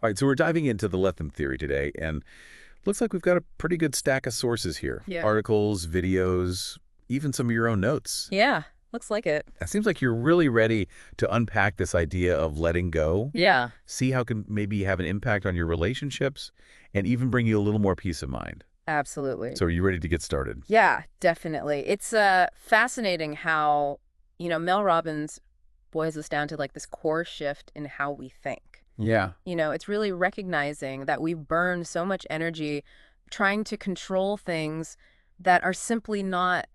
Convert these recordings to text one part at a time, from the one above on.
All right, so we're diving into the let them theory today, and looks like we've got a pretty good stack of sources here. Yeah. Articles, videos, even some of your own notes. Yeah, looks like it. It seems like you're really ready to unpack this idea of letting go, Yeah, see how it can maybe have an impact on your relationships, and even bring you a little more peace of mind. absolutely. So are you ready to get started? Yeah, definitely. It's fascinating how, Mel Robbins boils us down to like this core shift in how we think. Yeah. It's really recognizing that we burn so much energy trying to control things that are simply not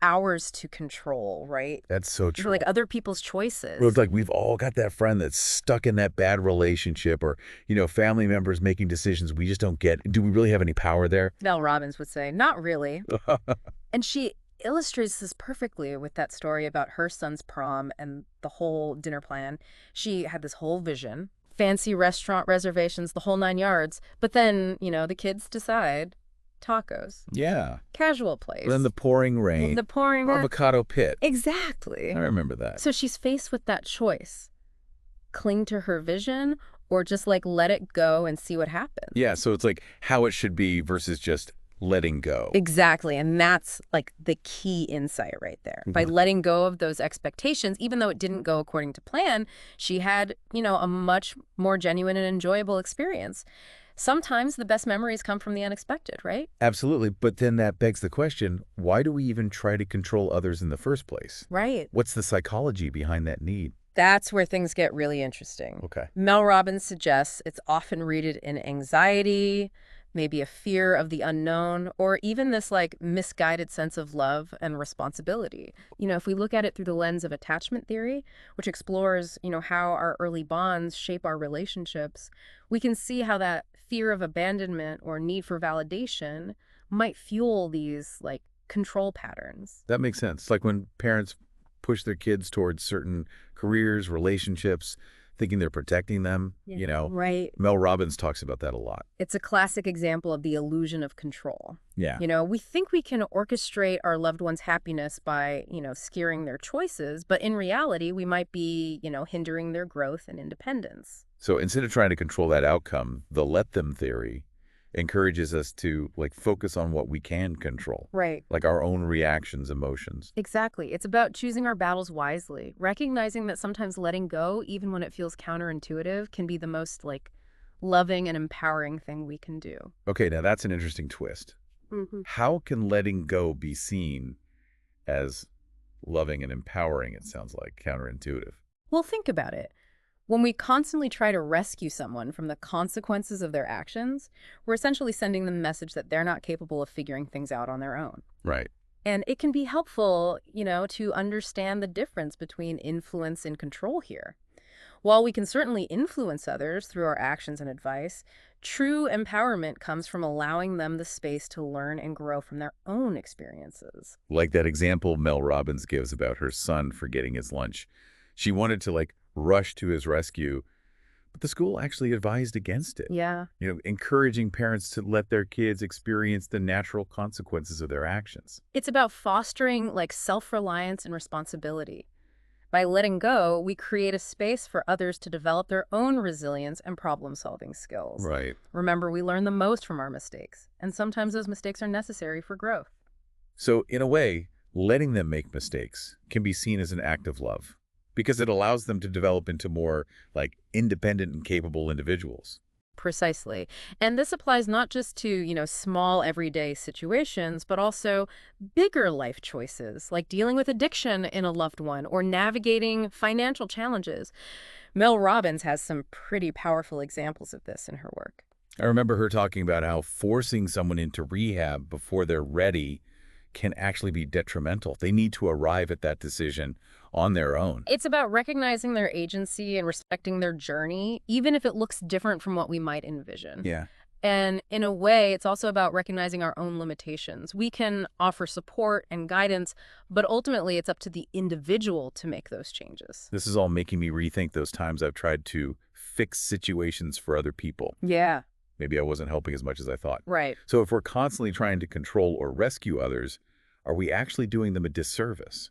ours to control, right? That's so They're true. like other people's Well, it's choices. like we've all got that friend that's stuck in that bad relationship or, family members making decisions we just don't get. Do we really have any power there? Mel Robbins would say, not really. And she illustrates this perfectly with that story about her son's prom and the whole dinner plan. She had this whole vision, fancy restaurant reservations, the whole 9 yards. But then, the kids decide tacos, Yeah. casual Then place, the pouring rain, the pouring. avocado pit. Exactly. I remember that. So she's faced with that choice, cling to her vision or just like let it go and see what happens. Yeah, so it's like how it should be versus just letting go. Exactly. And that's like the key insight right there. By letting go of those expectations, even though it didn't go according to plan, she had, a much more genuine and enjoyable experience. Sometimes the best memories come from the unexpected, right? Absolutely, but then that begs the question, why do we even try to control others in the first place? Right. What's the psychology behind that need? That's where things get really interesting. Okay. Mel Robbins suggests it's often rooted in anxiety, maybe a fear of the unknown, or even this like misguided sense of love and responsibility. If we look at it through the lens of attachment theory, which explores, how our early bonds shape our relationships, we can see how that fear of abandonment or need for validation might fuel these like control patterns. That makes sense. Like when parents push their kids towards certain careers, relationships, thinking they're protecting them, Right. Mel Robbins talks about that a lot. It's a classic example of the illusion of control. Yeah. We think we can orchestrate our loved one's happiness by, steering their choices, but in reality, we might be, hindering their growth and independence. So instead of trying to control that outcome, the let them theory encourages us to like focus on what we can control, Right. like our own reactions, emotions. Exactly. It's about choosing our battles wisely, recognizing that sometimes letting go, even when it feels counterintuitive, can be the most like loving and empowering thing we can do. Okay, now that's an interesting twist. Mm-hmm. How can letting go be seen as loving and empowering? It sounds like counterintuitive. Well, think about it. When we constantly try to rescue someone from the consequences of their actions, we're essentially sending them a message that they're not capable of figuring things out on their own. Right. And it can be helpful, to understand the difference between influence and control here. While we can certainly influence others through our actions and advice, true empowerment comes from allowing them the space to learn and grow from their own experiences. Like that example Mel Robbins gives about her son forgetting his lunch. She wanted to like rush to his rescue, but the school actually advised against it. Yeah. Encouraging parents to let their kids experience the natural consequences of their actions. It's about fostering like self-reliance and responsibility. By letting go, we create a space for others to develop their own resilience and problem-solving skills. Right. Remember, we learn the most from our mistakes, and sometimes those mistakes are necessary for growth. So in a way, letting them make mistakes can be seen as an act of love because it allows them to develop into more like independent and capable individuals. Precisely. And this applies not just to, small everyday situations, but also bigger life choices, like dealing with addiction in a loved one or navigating financial challenges. Mel Robbins has some pretty powerful examples of this in her work. I remember her talking about how forcing someone into rehab before they're ready can actually be detrimental. They need to arrive at that decision on their own. It's about recognizing their agency and respecting their journey, even if it looks different from what we might envision. Yeah. And in a way, it's also about recognizing our own limitations. We can offer support and guidance, but ultimately it's up to the individual to make those changes. This is all making me rethink those times I've tried to fix situations for other people. Yeah, Maybe I wasn't helping as much as I thought. right. So if we're constantly trying to control or rescue others, are we actually doing them a disservice?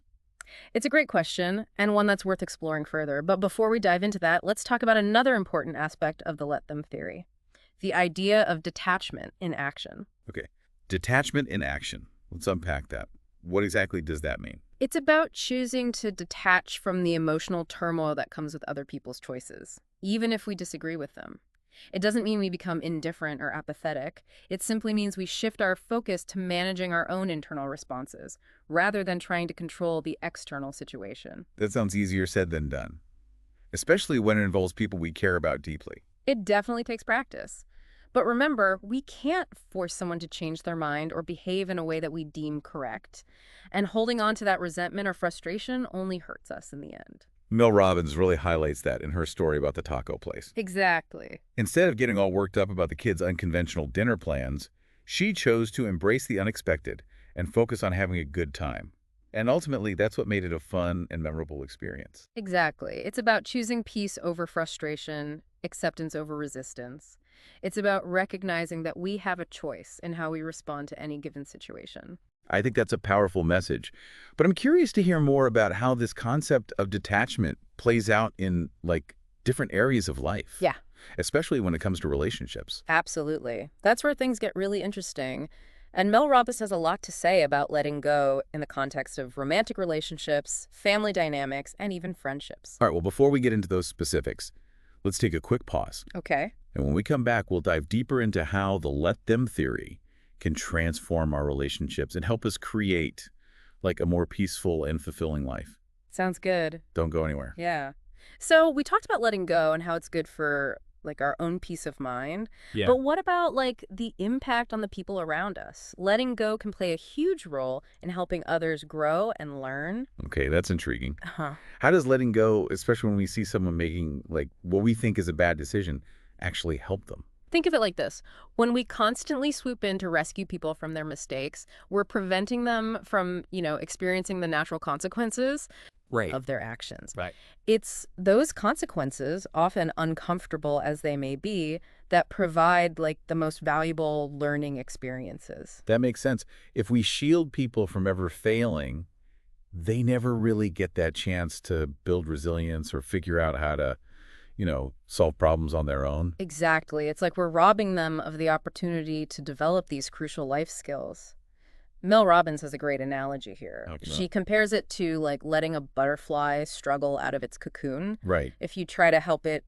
It's a great question, and one that's worth exploring further. But before we dive into that, let's talk about another important aspect of the let them theory, the idea of detachment in action. Okay. Detachment in action. Let's unpack that. What exactly does that mean? It's about choosing to detach from the emotional turmoil that comes with other people's choices, even if we disagree with them. It doesn't mean we become indifferent or apathetic. It simply means we shift our focus to managing our own internal responses, rather than trying to control the external situation. That sounds easier said than done, especially when it involves people we care about deeply. It definitely takes practice. But remember, we can't force someone to change their mind or behave in a way that we deem correct. And holding on to that resentment or frustration only hurts us in the end. Mel Robbins really highlights that in her story about the taco place. Exactly. Instead of getting all worked up about the kids' unconventional dinner plans, she chose to embrace the unexpected and focus on having a good time. And ultimately, that's what made it a fun and memorable experience. Exactly. It's about choosing peace over frustration, acceptance over resistance. It's about recognizing that we have a choice in how we respond to any given situation. I think that's a powerful message. But I'm curious to hear more about how this concept of detachment plays out in, like, different areas of life. Yeah, Especially when it comes to relationships. absolutely. That's where things get really interesting. And Mel Robbins has a lot to say about letting go in the context of romantic relationships, family dynamics, and even friendships. All right, well, before we get into those specifics, let's take a quick pause. Okay. And when we come back, we'll dive deeper into how the let them theory can transform our relationships and help us create, like, a more peaceful and fulfilling life. Sounds good. Don't go anywhere. Yeah. So we talked about letting go and how it's good for like our own peace of mind. Yeah. But what about like the impact on the people around us? Letting go can play a huge role in helping others grow and learn. Okay, that's intriguing. Huh. How does letting go, especially when we see someone making, like, what we think is a bad decision, actually help them? Think of it like this. When we constantly swoop in to rescue people from their mistakes, we're preventing them from, experiencing the natural consequences Right. of their actions. Right. It's those consequences, often uncomfortable as they may be, that provide like the most valuable learning experiences. That makes sense. If we shield people from ever failing, they never really get that chance to build resilience or figure out how to, solve problems on their own. Exactly. It's like we're robbing them of the opportunity to develop these crucial life skills. Mel Robbins has a great analogy here. Okay. She compares it to like letting a butterfly struggle out of its cocoon. Right. If you try to help it,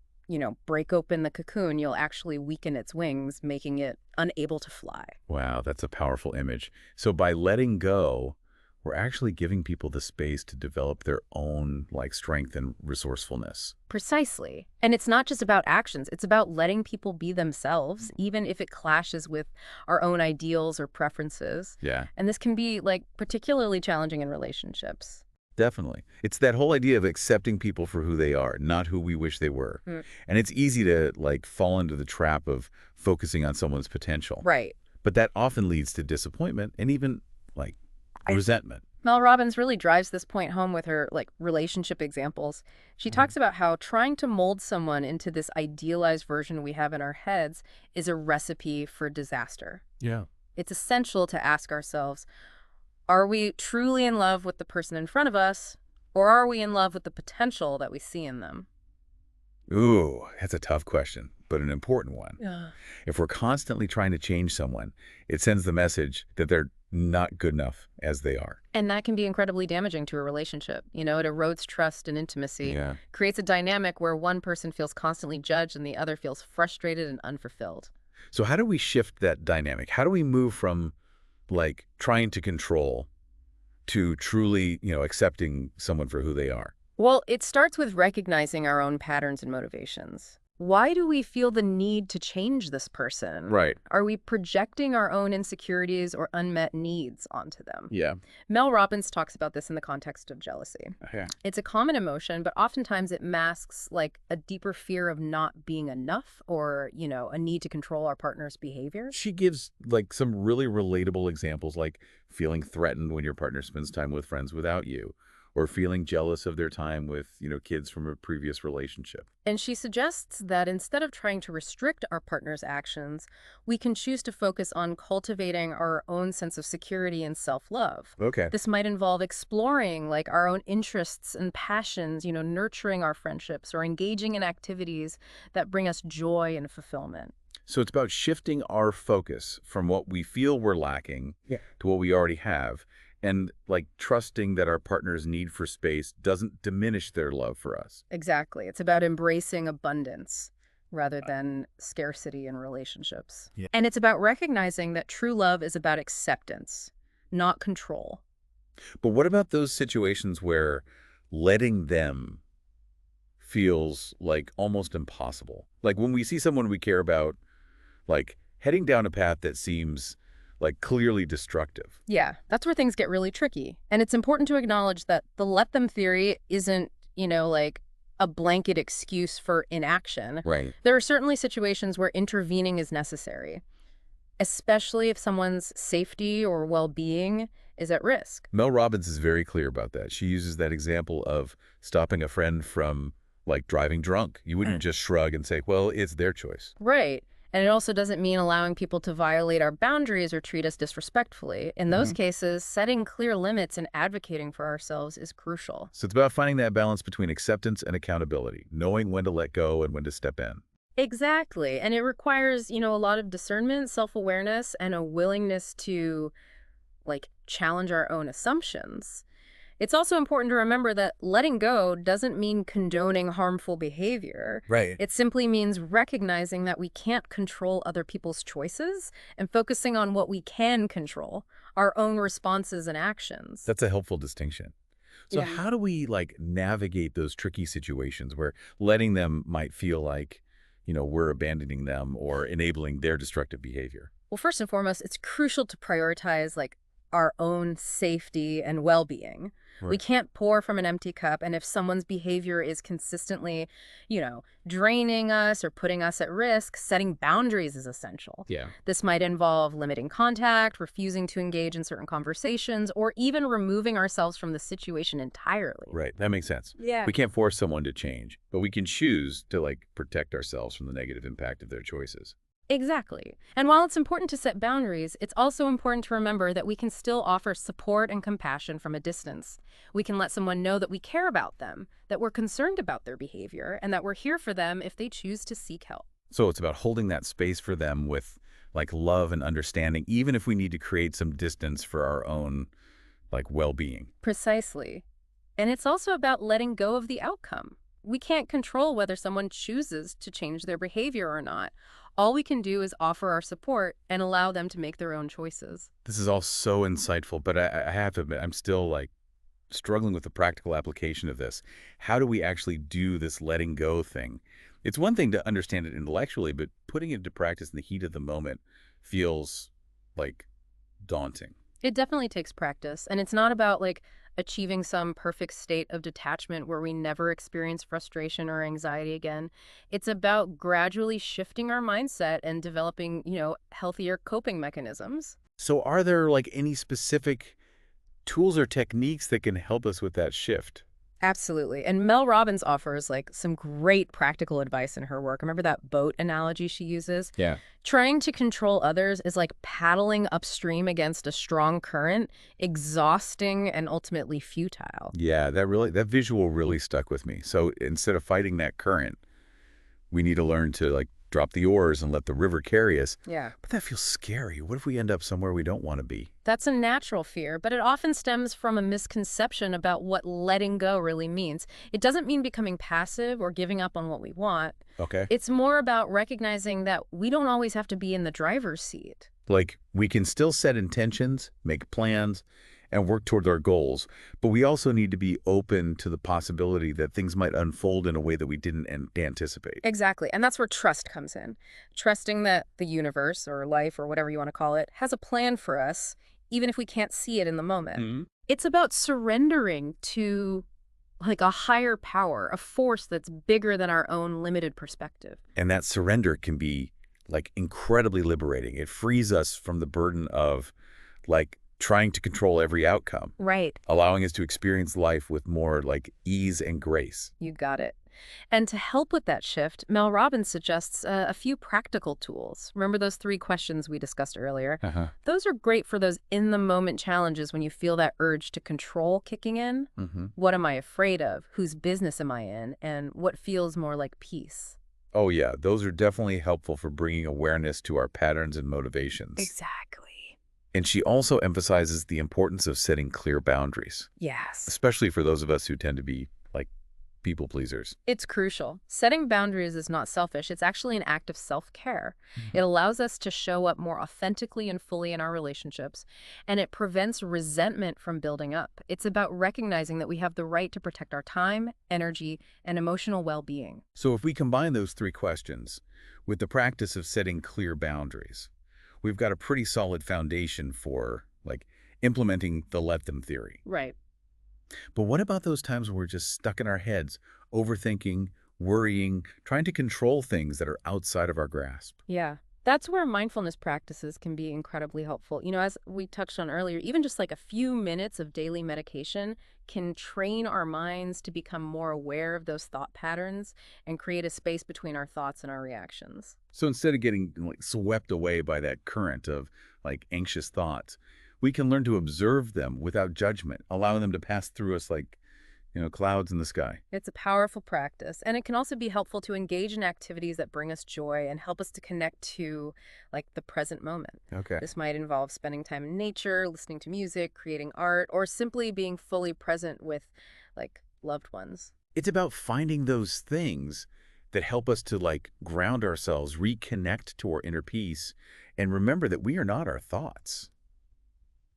break open the cocoon, you'll actually weaken its wings, making it unable to fly. Wow, that's a powerful image. So by letting go, we're actually giving people the space to develop their own, like, strength and resourcefulness. Precisely. And it's not just about actions, it's about letting people be themselves, even if it clashes with our own ideals or preferences. Yeah, And this can be like particularly challenging in relationships. definitely. It's that whole idea of accepting people for who they are, not who we wish they were. Mm. And it's easy to, like, fall into the trap of focusing on someone's potential. Right. But that often leads to disappointment and even, like, resentment. Mel Robbins really drives this point home with her like relationship examples. She talks about how trying to mold someone into this idealized version we have in our heads is a recipe for disaster. Yeah. It's essential to ask ourselves, are we truly in love with the person in front of us, or are we in love with the potential that we see in them? Ooh, that's a tough question, but an important one. Yeah. If we're constantly trying to change someone, it sends the message that they're not good enough as they are. And that can be incredibly damaging to a relationship. It erodes trust and intimacy, Yeah. creates a dynamic where one person feels constantly judged and the other feels frustrated and unfulfilled. So how do we shift that dynamic? How do we move from, like, trying to control to truly, accepting someone for who they are? Well, it starts with recognizing our own patterns and motivations. Why do we feel the need to change this person? Right. Are we projecting our own insecurities or unmet needs onto them? Yeah. Mel Robbins talks about this in the context of jealousy. Yeah. It's a common emotion, but oftentimes it masks like a deeper fear of not being enough or, a need to control our partner's behavior. She gives, like, some really relatable examples, like feeling threatened when your partner spends time with friends without you, or feeling jealous of their time with, kids from a previous relationship. And she suggests that instead of trying to restrict our partner's actions, we can choose to focus on cultivating our own sense of security and self-love. Okay. This might involve exploring like our own interests and passions, nurturing our friendships or engaging in activities that bring us joy and fulfillment. So it's about shifting our focus from what we feel we're lacking Yeah. to what we already have, and like trusting that our partner's need for space doesn't diminish their love for us. Exactly. It's about embracing abundance rather than scarcity in relationships. Yeah. And it's about recognizing that true love is about acceptance, not control. But what about those situations where letting them feels like almost impossible? Like when we see someone we care about, like heading down a path that seems like clearly destructive. Yeah, that's where things get really tricky. And it's important to acknowledge that the let them theory isn't, like a blanket excuse for inaction. Right. There are certainly situations where intervening is necessary, especially if someone's safety or well-being is at risk. Mel Robbins is very clear about that. She uses that example of stopping a friend from like driving drunk. You wouldn't just shrug and say, well, it's their choice. Right. And it also doesn't mean allowing people to violate our boundaries or treat us disrespectfully. In those cases, setting clear limits and advocating for ourselves is crucial. So it's about finding that balance between acceptance and accountability, knowing when to let go and when to step in. Exactly. And it requires, a lot of discernment, self-awareness, and a willingness to, like, challenge our own assumptions. It's also important to remember that letting go doesn't mean condoning harmful behavior. Right. It simply means recognizing that we can't control other people's choices and focusing on what we can control, our own responses and actions. That's a helpful distinction. So Yeah. how do we like navigate those tricky situations where letting them might feel like, we're abandoning them or enabling their destructive behavior? Well, first and foremost, it's crucial to prioritize like our own safety and well-being. We Right. can't pour from an empty cup, and if someone's behavior is consistently, draining us or putting us at risk, setting boundaries is essential. Yeah. This might involve limiting contact, refusing to engage in certain conversations, or even removing ourselves from the situation entirely. Right. That makes sense. Yeah. We can't force someone to change, but we can choose to like protect ourselves from the negative impact of their choices. Exactly. And while it's important to set boundaries, it's also important to remember that we can still offer support and compassion from a distance. We can let someone know that we care about them, that we're concerned about their behavior, and that we're here for them if they choose to seek help. So it's about holding that space for them with like love and understanding, even if we need to create some distance for our own like well-being. Precisely. And it's also about letting go of the outcome. We can't control whether someone chooses to change their behavior or not. All we can do is offer our support and allow them to make their own choices. This is all so insightful, but I have to admit, I'm still like struggling with the practical application of this. How do we actually do this letting go thing? It's one thing to understand it intellectually, but putting it into practice in the heat of the moment feels like daunting. It definitely takes practice, and it's not about like achieving some perfect state of detachment where we never experience frustration or anxiety again. It's about gradually shifting our mindset and developing, healthier coping mechanisms. So are there like any specific tools or techniques that can help us with that shift? Absolutely. And Mel Robbins offers like some great practical advice in her work. Remember that boat analogy she uses? Yeah. Trying to control others is like paddling upstream against a strong current, exhausting and ultimately futile. Yeah, that visual really stuck with me. So instead of fighting that current, we need to learn to like drop the oars and let the river carry us. Yeah. But that feels scary. What if we end up somewhere we don't want to be? That's a natural fear, but it often stems from a misconception about what letting go really means. It doesn't mean becoming passive or giving up on what we want. Okay. It's more about recognizing that we don't always have to be in the driver's seat. Like we can still set intentions, make plans, and work toward our goals, but we also need to be open to the possibility that things might unfold in a way that we didn't anticipate. Exactly. And that's where trust comes in. Trusting that the universe or life or whatever you want to call it has a plan for us, even if we can't see it in the moment. Mm-hmm. It's about surrendering to like a higher power, a force that's bigger than our own limited perspective. And that surrender can be like incredibly liberating. It frees us from the burden of like trying to control every outcome, Right. allowing us to experience life with more like ease and grace. You got it. And to help with that shift, Mel Robbins suggests a few practical tools. Remember those 3 questions we discussed earlier? Uh-huh. Those are great for those in-the-moment challenges when you feel that urge to control kicking in. Mm-hmm. What am I afraid of? Whose business am I in? And what feels more like peace? Oh yeah, those are definitely helpful for bringing awareness to our patterns and motivations. Exactly. And she also emphasizes the importance of setting clear boundaries, Yes. especially for those of us who tend to be like people pleasers. It's crucial. Setting boundaries is not selfish. It's actually an act of self-care. Mhm. It allows us to show up more authentically and fully in our relationships, and it prevents resentment from building up. It's about recognizing that we have the right to protect our time, energy, and emotional well-being. So if we combine those 3 questions with the practice of setting clear boundaries, we've got a pretty solid foundation for like implementing the let them theory. Right. But what about those times when we're just stuck in our heads, overthinking, worrying, trying to control things that are outside of our grasp? Yeah. That's where mindfulness practices can be incredibly helpful. As we touched on earlier, even just like a few minutes of daily meditation can train our minds to become more aware of those thought patterns and create a space between our thoughts and our reactions. So instead of getting like swept away by that current of like anxious thoughts, we can learn to observe them without judgment, allowing them to pass through us like, clouds in the sky. It's a powerful practice, and it can also be helpful to engage in activities that bring us joy and help us to connect to like the present moment. Okay. This might involve spending time in nature, listening to music, creating art, or simply being fully present with like loved ones. It's about finding those things that help us to like ground ourselves, reconnect to our inner peace, and remember that we are not our thoughts.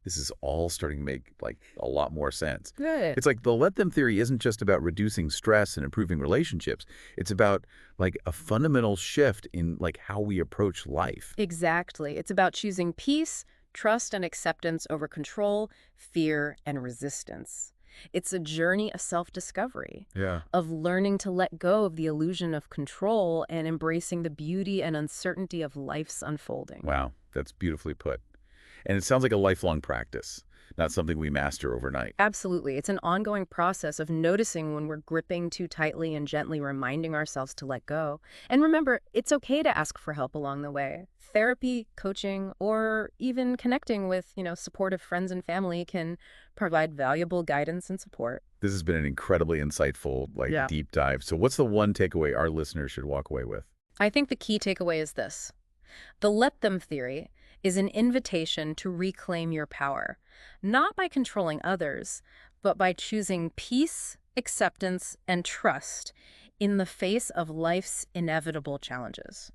This is all starting to make like a lot more sense. Good. It's like the let them theory isn't just about reducing stress and improving relationships. It's about like a fundamental shift in like how we approach life. Exactly. It's about choosing peace, trust, and acceptance over control, fear, and resistance. It's a journey of self-discovery, Yeah. of learning to let go of the illusion of control and embracing the beauty and uncertainty of life's unfolding. Wow, that's beautifully put. And it sounds like a lifelong practice, not something we master overnight. Absolutely. It's an ongoing process of noticing when we're gripping too tightly and gently reminding ourselves to let go. And remember, it's okay to ask for help along the way. Therapy, coaching, or even connecting with, supportive friends and family can provide valuable guidance and support. This has been an incredibly insightful, like Yeah. deep dive. So what's the one takeaway our listeners should walk away with? I think the key takeaway is this. The let them theory is an invitation to reclaim your power, not by controlling others, but by choosing peace, acceptance, and trust in the face of life's inevitable challenges.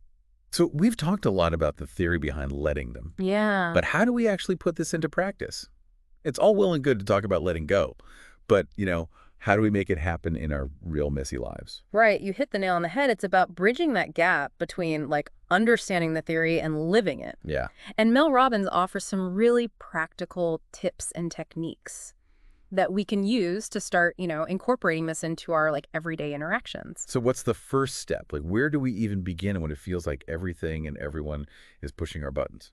So we've talked a lot about the theory behind letting them, Yeah. but how do we actually put this into practice? It's all well and good to talk about letting go, but, how do we make it happen in our real messy lives? Right, you hit the nail on the head. It's about bridging that gap between like understanding the theory and living it. Yeah. And Mel Robbins offers some really practical tips and techniques that we can use to start, incorporating this into our like everyday interactions. So what's the first step? Like, where do we even begin when it feels like everything and everyone is pushing our buttons?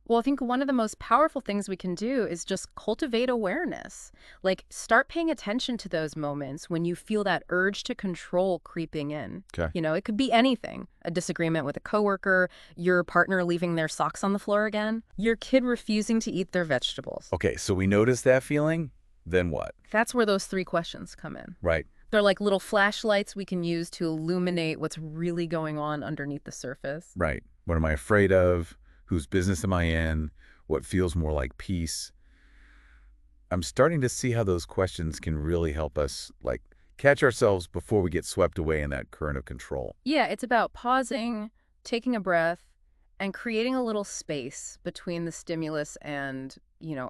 Well, I think one of the most powerful things we can do is just cultivate awareness. Like, start paying attention to those moments when you feel that urge to control creeping in. Okay. It could be anything. A disagreement with a coworker, your partner leaving their socks on the floor again, your kid refusing to eat their vegetables. Okay, so we notice that feeling, then what? That's where those 3 questions come in. Right. They're like little flashlights we can use to illuminate what's really going on underneath the surface. Right. What am I afraid of? Whose business am I in? What feels more like peace? I'm starting to see how those questions can really help us, like, catch ourselves before we get swept away in that current of control. Yeah, it's about pausing, taking a breath, and creating a little space between the stimulus and,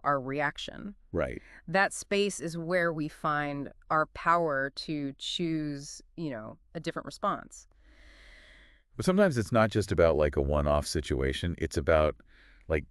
our reaction. Right. That space is where we find our power to choose, a different response. But sometimes it's not just about, like, a one-off situation. It's about, like,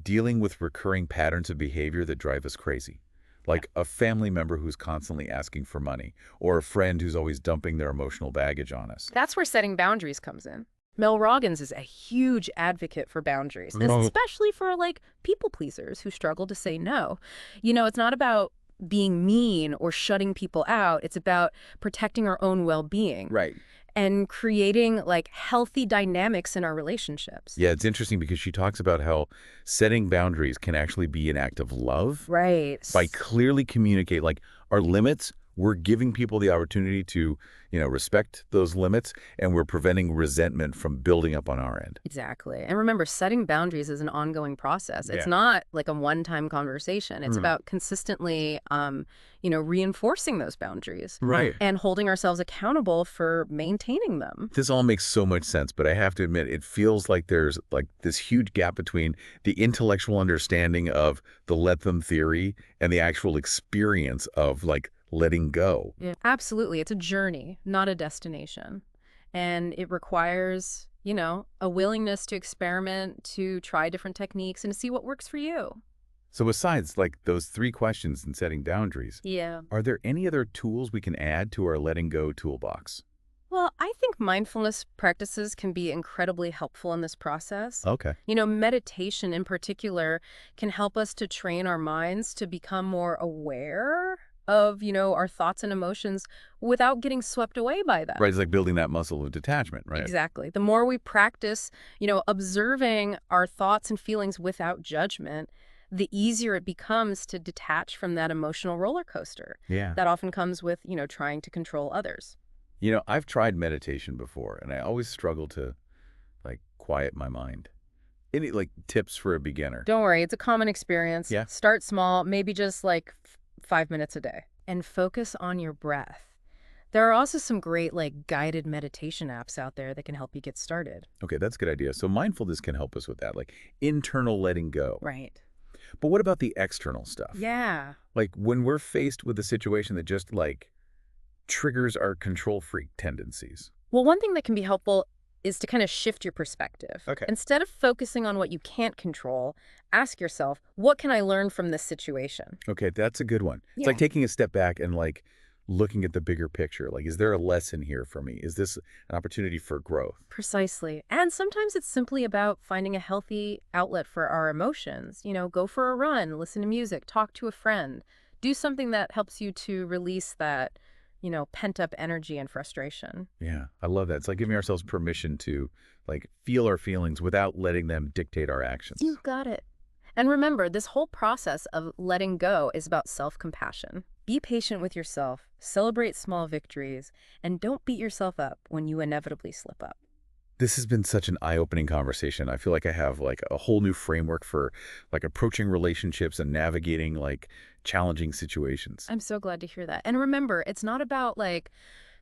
dealing with recurring patterns of behavior that drive us crazy. Like a family member who's constantly asking for money, or a friend who's always dumping their emotional baggage on us. That's where setting boundaries comes in. Mel Robbins is a huge advocate for boundaries, Oh. especially for like people pleasers who struggle to say no. It's not about being mean or shutting people out. It's about protecting our own well-being Right. and creating like healthy dynamics in our relationships. Yeah, it's interesting because she talks about how setting boundaries can actually be an act of love Right. by clearly communicate like our limits. We're giving people the opportunity to, respect those limits, and we're preventing resentment from building up on our end. Exactly. And remember, setting boundaries is an ongoing process. It's Yeah. not like a one-time conversation. It's Mm. about consistently, reinforcing those boundaries Right. and holding ourselves accountable for maintaining them. This all makes so much sense, but I have to admit, it feels like there's like this huge gap between the intellectual understanding of the let them theory and the actual experience of like letting go. Yeah. Absolutely. It's a journey, not a destination. And it requires, a willingness to experiment, to try different techniques and to see what works for you. So besides like those 3 questions in setting boundaries, Yeah. are there any other tools we can add to our letting go toolbox? Well, I think mindfulness practices can be incredibly helpful in this process. Okay. Meditation in particular can help us to train our minds to become more aware of, our thoughts and emotions without getting swept away by them. Right, it's like building that muscle of detachment, right? Exactly. The more we practice, observing our thoughts and feelings without judgment, the easier it becomes to detach from that emotional roller coaster Yeah. that often comes with, trying to control others. I've tried meditation before, and I always struggle to like quiet my mind. Any like tips for a beginner? Don't worry, it's a common experience. Yeah. Start small, maybe just like 5 minutes a day, and focus on your breath. There are also some great like guided meditation apps out there that can help you get started. Okay, that's a good idea. So mindfulness can help us with that, like internal letting go. Right. But what about the external stuff? Yeah. Like when we're faced with a situation that just like triggers our control freak tendencies. Well, one thing that can be helpful is to kind of shift your perspective. Okay. Instead of focusing on what you can't control, ask yourself, what can I learn from this situation? Okay, that's a good one. It's Yeah. like taking a step back and like looking at the bigger picture. Like, is there a lesson here for me? Is this an opportunity for growth? Precisely. And sometimes it's simply about finding a healthy outlet for our emotions. Go for a run, listen to music, talk to a friend, do something that helps you to release that, pent-up energy and frustration. Yeah, I love that. It's like giving ourselves permission to like feel our feelings without letting them dictate our actions. You got it. And remember, this whole process of letting go is about self-compassion. Be patient with yourself, celebrate small victories, and don't beat yourself up when you inevitably slip up. This has been such an eye-opening conversation. I feel like I have like a whole new framework for like approaching relationships and navigating like challenging situations. I'm so glad to hear that. And remember, it's not about like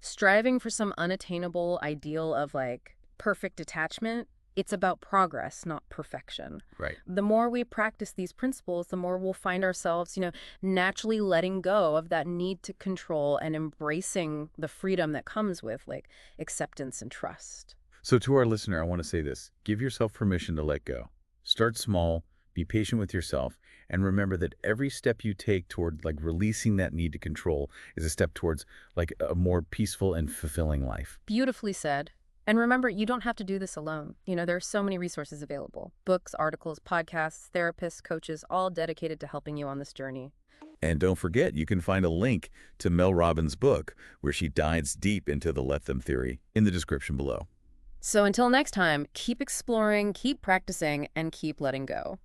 striving for some unattainable ideal of like perfect attachment. It's about progress, not perfection. Right. The more we practice these principles, the more we'll find ourselves, naturally letting go of that need to control and embracing the freedom that comes with like acceptance and trust. So to our listener, I want to say this. Give yourself permission to let go. Start small, be patient with yourself, and remember that every step you take toward like releasing that need to control is a step towards like a more peaceful and fulfilling life. Beautifully said. And remember, you don't have to do this alone. There are so many resources available. Books, articles, podcasts, therapists, coaches, all dedicated to helping you on this journey. And don't forget, you can find a link to Mel Robbins' book where she dives deep into the let them theory in the description below. So until next time, keep exploring, keep practicing, and keep letting go.